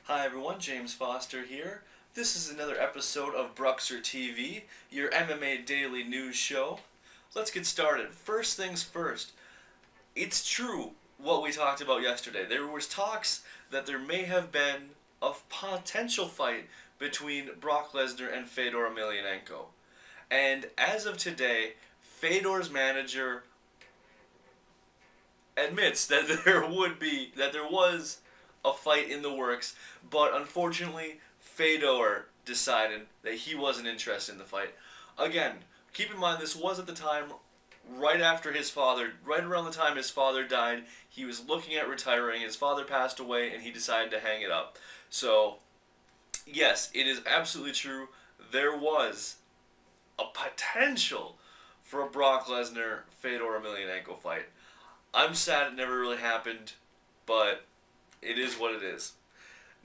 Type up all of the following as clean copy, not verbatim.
Hi everyone, James Foster here. This is another episode of Bruxer TV, your MMA daily news show. Let's get started. First things first. It's true what we talked about yesterday. There was talks that there may have been a potential fight between Brock Lesnar and Fedor Emelianenko. And as of today, Fedor's manager admits that there was a fight in the works, but unfortunately, Fedor decided that he wasn't interested in the fight. Again, keep in mind this was at the time right around the time his father died. He was looking at retiring. His father passed away, and he decided to hang it up. So, yes, it is absolutely true. There was a potential for a Brock Lesnar Fedor Emelianenko fight. I'm sad it never really happened, but it is what it is.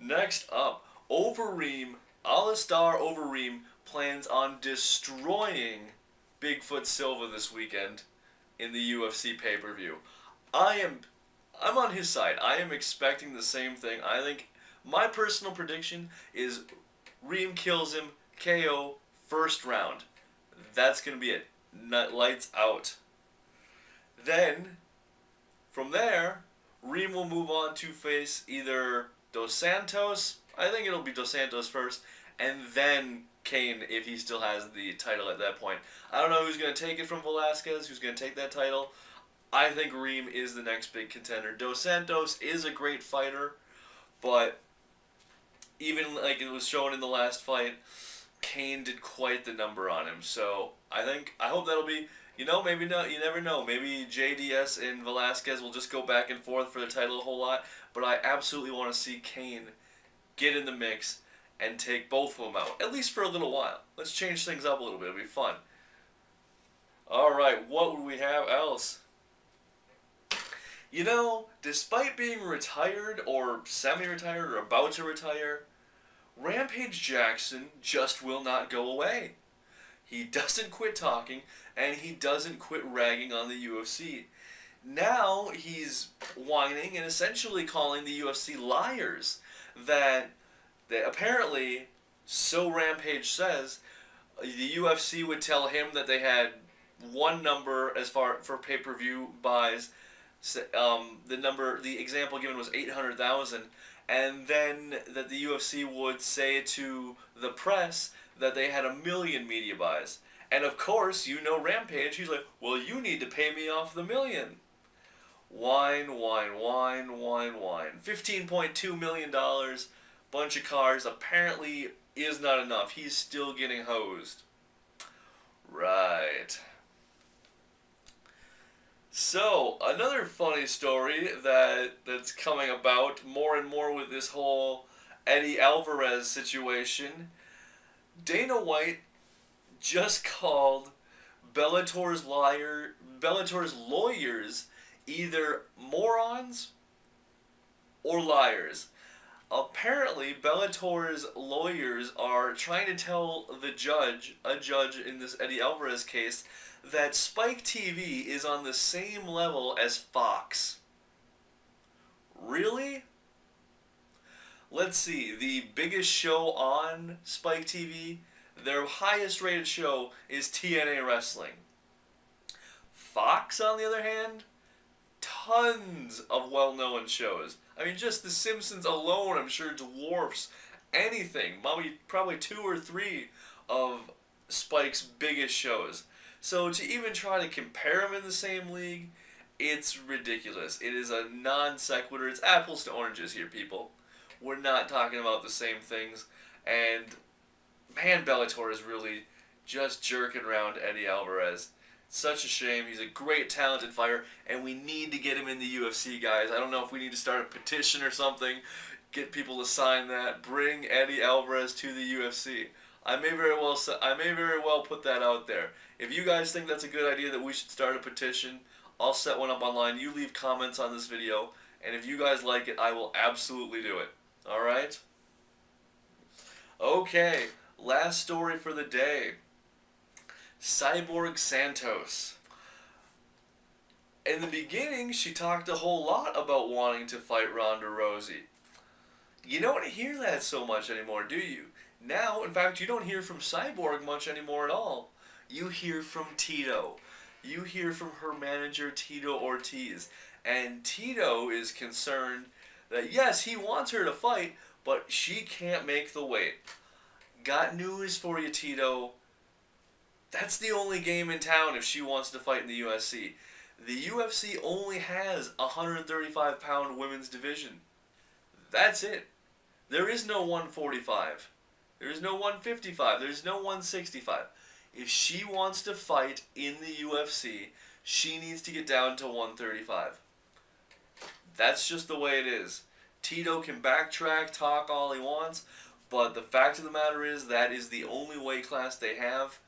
Next up, Alistair Overeem plans on destroying Bigfoot Silva this weekend in the UFC pay-per-view. I'm on his side. I am expecting the same thing. I think my personal prediction is Reem kills him KO first round. That's going to be it. Lights out. Then from there, Reem will move on to face either Dos Santos. I think it'll be Dos Santos first, and then Kane if he still has the title at that point. I don't know who's going to take it from Velasquez, who's going to take that title. I think Reem is the next big contender. Dos Santos is a great fighter, but even like it was shown in the last fight, Kane did quite the number on him. So I hope that'll be. Maybe not. You never know. Maybe JDS and Velasquez will just go back and forth for the title a whole lot. But I absolutely want to see Kane get in the mix and take both of them out, at least for a little while. Let's change things up a little bit. It'll be fun. All right, what would we have else? Despite being retired or semi-retired or about to retire, Rampage Jackson just will not go away. He doesn't quit talking, and he doesn't quit ragging on the UFC. Now he's whining and essentially calling the UFC liars. That apparently, so Rampage says, the UFC would tell him that they had one number as far for pay-per-view buys. The example given was 800,000, and then that the UFC would say to the press that they had 1,000,000 media buys. And of course, Rampage, he's like, well, you need to pay me off the 1,000,000. Whine, whine, whine, whine, whine. $15.2 million, bunch of cars, apparently is not enough. He's still getting hosed. Right. So, another funny story that's coming about more and more with this whole Eddie Alvarez situation. Dana White just called Bellator's lawyers either morons or liars. Apparently, Bellator's lawyers are trying to tell a judge in this Eddie Alvarez case, that Spike TV is on the same level as Fox. Really? Let's see, the biggest show on Spike TV, their highest rated show is TNA Wrestling. Fox, on the other hand, tons of well-known shows. I mean, just The Simpsons alone, I'm sure, dwarfs anything. Probably 2 or 3 of Spike's biggest shows. So to even try to compare them in the same league, it's ridiculous. It is a non sequitur. It's apples to oranges here, people. We're not talking about the same things. And, man, Bellator is really just jerking around Eddie Alvarez. Such a shame. He's a great, talented fighter, and we need to get him in the UFC, guys. I don't know if we need to start a petition or something, get people to sign that, bring Eddie Alvarez to the UFC. I may very well put that out there. If you guys think that's a good idea that we should start a petition, I'll set one up online. You leave comments on this video, and if you guys like it, I will absolutely do it. Alright? Okay, last story for the day. Cyborg Santos. In the beginning, she talked a whole lot about wanting to fight Ronda Rousey. You don't hear that so much anymore, do you? Now, in fact, you don't hear from Cyborg much anymore at all. You hear from Tito. You hear from her manager, Tito Ortiz. And Tito is concerned that, yes, he wants her to fight, but she can't make the weight. Got news for you, Tito. That's the only game in town if she wants to fight in the UFC. The UFC only has a 135-pound women's division. That's it. There is no 145. There is no 155. There is no 165. If she wants to fight in the UFC, she needs to get down to 135. That's just the way it is. Tito can backtrack, talk all he wants, but the fact of the matter is that is the only weight class they have.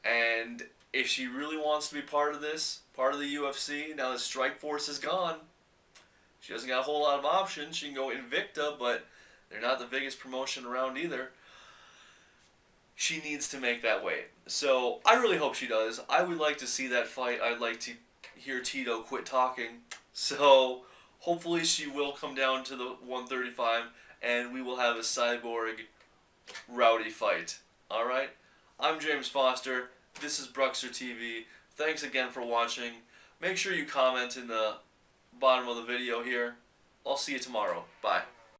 And if she really wants to be part of this, part of the UFC, now that Strikeforce is gone, she doesn't got a whole lot of options. She can go Invicta, but they're not the biggest promotion around either. She needs to make that weight. So I really hope she does. I would like to see that fight. I'd like to hear Tito quit talking. So hopefully she will come down to the 135 and we will have a Cyborg Rowdy fight. Alright? I'm James Foster. This is Bruxer TV. Thanks again for watching. Make sure you comment in the bottom of the video here. I'll see you tomorrow. Bye.